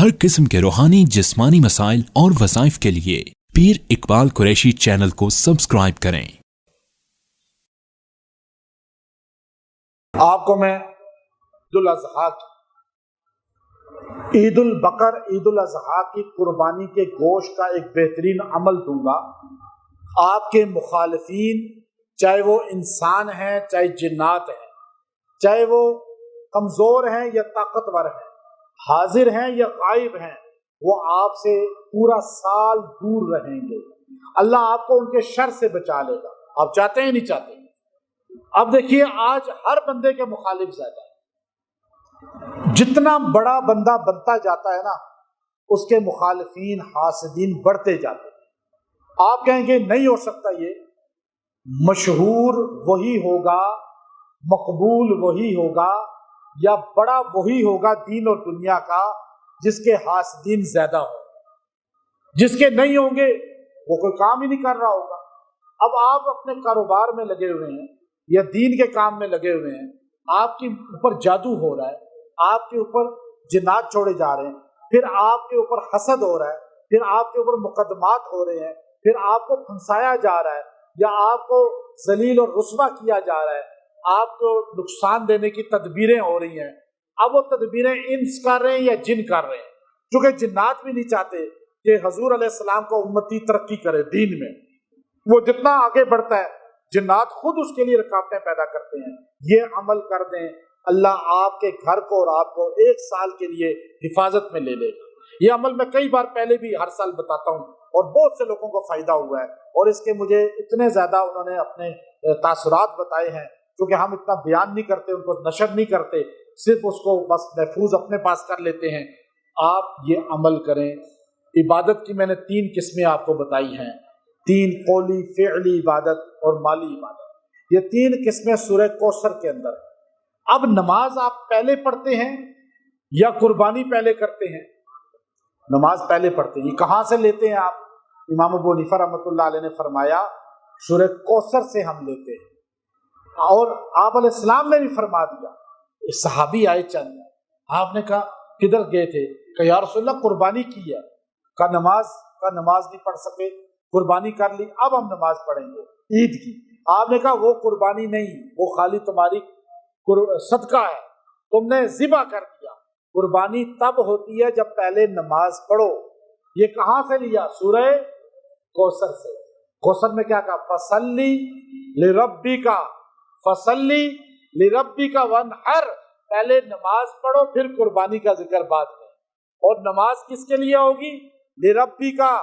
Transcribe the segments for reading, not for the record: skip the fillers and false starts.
हर किस्म के रूहानी जिस्मानी मसाइल और वज़ाइफ के लिए पीर इकबाल कुरैशी चैनल को सब्सक्राइब करें। आपको मैं ईद उल अज़हा की, ईद उल बकर, ईद उल अज़हा की कुर्बानी के गोश्त का एक बेहतरीन अमल दूंगा। आपके मुखालिफीन, चाहे वो इंसान हैं, चाहे जिन्नात हैं, चाहे वो कमज़ोर हैं या ताकतवर हैं, हाजिर हैं या गायब हैं, वो आपसे पूरा साल दूर रहेंगे। अल्लाह आपको उनके शर से बचा लेगा। आप चाहते हैं नहीं चाहते? अब देखिए, आज हर बंदे के मुखालिफ ज्यादा है। जितना बड़ा बंदा बनता जाता है ना, उसके मुखालिफीन, हासिदीन बढ़ते जाते हैं। आप कहेंगे नहीं हो सकता, ये मशहूर वही होगा, मकबूल वही होगा, या बड़ा वही होगा दीन और दुनिया का जिसके हासिदीन ज्यादा हो। जिसके नहीं होंगे वो कोई काम ही नहीं कर रहा होगा। अब आप अपने कारोबार में लगे हुए हैं या दीन के काम में लगे हुए हैं, आपके ऊपर जादू हो रहा है, आपके ऊपर जिन्नात छोड़े जा रहे हैं, फिर आपके ऊपर हसद हो रहा है, फिर आपके ऊपर मुकदमात हो रहे हैं, फिर आपको फंसाया जा रहा है या आपको जलील और रुस्वा किया जा रहा है, आपको नुकसान देने की तदबीरें हो रही हैं। अब वो तदबीरें इंस कर रहे हैं या जिन कर रहे हैं, क्योंकि जिन्नात भी नहीं चाहते कि हजूर अलैहिस्सलाम को उम्मती तरक्की करे दीन में। वो जितना आगे बढ़ता है, जिन्नात खुद उसके लिए रुकावटें पैदा करते हैं। ये अमल कर दें, अल्लाह आपके घर को और आपको एक साल के लिए हिफाजत में ले लेगा। ये अमल मैं कई बार पहले भी हर साल बताता हूँ और बहुत से लोगों को फायदा हुआ है, और इसके मुझे इतने ज्यादा उन्होंने अपने तासुरात बताए हैं, क्योंकि हम इतना बयान नहीं करते, उनको नशर नहीं करते, सिर्फ उसको बस महफूज अपने पास कर लेते हैं। आप ये अमल करें। इबादत की मैंने 3 किस्में आपको बताई हैं, 3 कौली, फ़िअली इबादत और माली इबादत। ये 3 किस्में सूरह कौसर के अंदर है। अब नमाज आप पहले पढ़ते हैं या कुर्बानी पहले करते हैं? नमाज पहले पढ़ते हैं। ये कहाँ से लेते हैं आप? इमाम अबू हनीफा रहमतुल्लाह अलैह ने फरमाया, सूरह कौसर से हम लेते हैं। और आप अलैहिस्सलाम ने भी फरमा दिया। सहाबी आए चंद, आपने कहा किधर गए थे? कहा या रसूलल्लाह कुर्बानी की है। का नमाज नहीं पढ़ सके, कुर्बानी कर ली, अब हम नमाज पढ़ेंगे ईद की। आपने कहा वो कुर्बानी नहीं, वो खाली तुम्हारी सदका है, तुमने ज़िबा कर दिया। कुर्बानी तब होती है जब पहले नमाज पढ़ो। ये कहाँ से लिया? सूरह कौसर से। कौसर में क्या कहा? फसल्ली लिरब्बिका, फसल्ली लिरब्बिका वनहर। पहले नमाज पढ़ो, फिर कुर्बानी का जिक्र बाद में। और नमाज किसके लिए होगी? लिरब्बिका,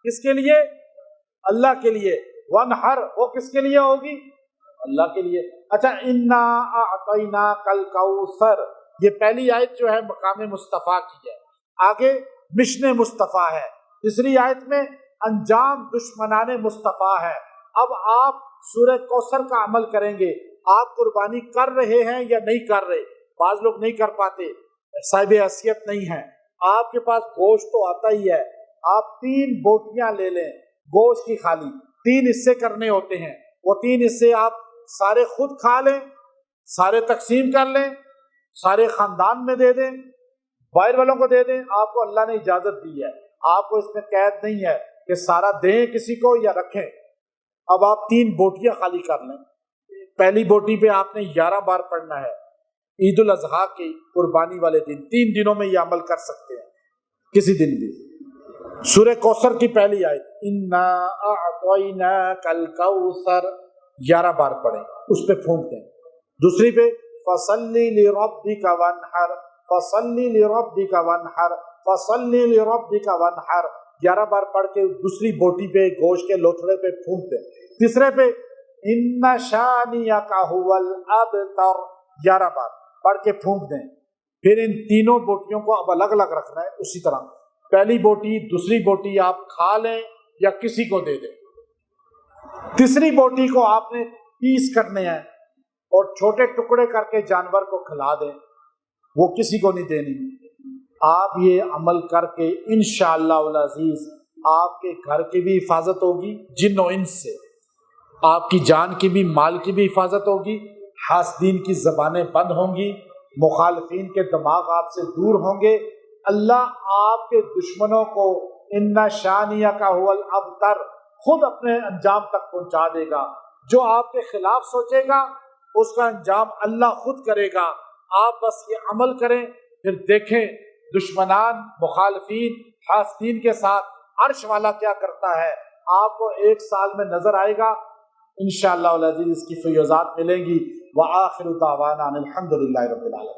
किसके लिए? अल्लाह के लिए। वनहर, वो किसके लिए होगी? अल्लाह के लिए। अच्छा, इन्ना अअतैना कल कौसर, ये पहली आयत जो है मकाम मुस्तफ़ा की है, आगे मिशन मुस्तफ़ा है। तीसरी आयत में अंजाम दुश्मनाने मुस्तफ़ा है। अब आप सूरह कौसर का अमल करेंगे। आप कुर्बानी कर रहे हैं या नहीं कर रहे? बाज लोग नहीं कर पाते, साहिब हैसियत नहीं है। आपके पास गोश्त तो आता ही है, आप 3 बोटियां ले लें गोश्त की, खाली 3 हिस्से करने होते हैं। वो 3 हिस्से आप सारे खुद खा लें, सारे तकसीम कर लें, सारे खानदान में दे दें, बाहर वालों को दे दें। आपको अल्लाह ने इजाजत दी है, आपको इसमें कैद नहीं है कि सारा दें किसी को या रखें। अब आप 3 बोटियां खाली कर लें। पहली बोटी पे आपने 11 बार पढ़ना है। ईद उल अज़हा की कुर्बानी वाले दिन, 3 दिनों में ये अमल कर सकते हैं, किसी दिन भी। सूरह कौसर की पहली आयत, इन्ना अअतैना कल कौसर, 11 बार पढ़ें, उस पे फूंक दें। दूसरी पे फसल्ली लिरब्बिका वनहर, फसल्ली लिरब्बिका वनहर, फसल्ली लिरब्बिका वनहर, 11 बार पढ़ के दूसरी बोटी पे गोश्त के लोथड़े पे फूंक दें। तीसरे पे इन्ना शानियका हुवल अबतर, 11 बार पढ़ के फूंक दें। फिर इन तीनों बोटियों को अब अलग अलग रखना है। उसी तरह पहली बोटी, दूसरी बोटी आप खा लें या किसी को दे दें। तीसरी बोटी को आपने पीस करने हैं और छोटे टुकड़े करके जानवर को खिला दें, वो किसी को नहीं देनी। आप ये अमल करके इंशाअल्लाह अज़ीज़ आपके घर की भी हिफाजत होगी, जिन और इंस से, आपकी जान की भी, माल की भी हिफाजत होगी, हासदीन की ज़बानें बंद होंगी, मुखालिफीन के दिमाग आपसे दूर होंगे, اللہ آپ کے دشمنوں کو ان شانیہ کا هو الابتر خود اپنے انجام تک پہنچا دے گا۔ جو آپ کے خلاف سوچے گا اس کا انجام اللہ خود کرے گا۔ آپ بس یہ عمل کریں، پھر دیکھیں دشمنان، مخالفین، حاسدین کے ساتھ عرش والا کیا کرتا ہے۔ آپ کو 1 سال میں نظر آئے گا انشاءاللہ العزیز، اس کی فیوضات ملیں گی۔ وآخر دعوانا ان الحمد للہ رب العالمین۔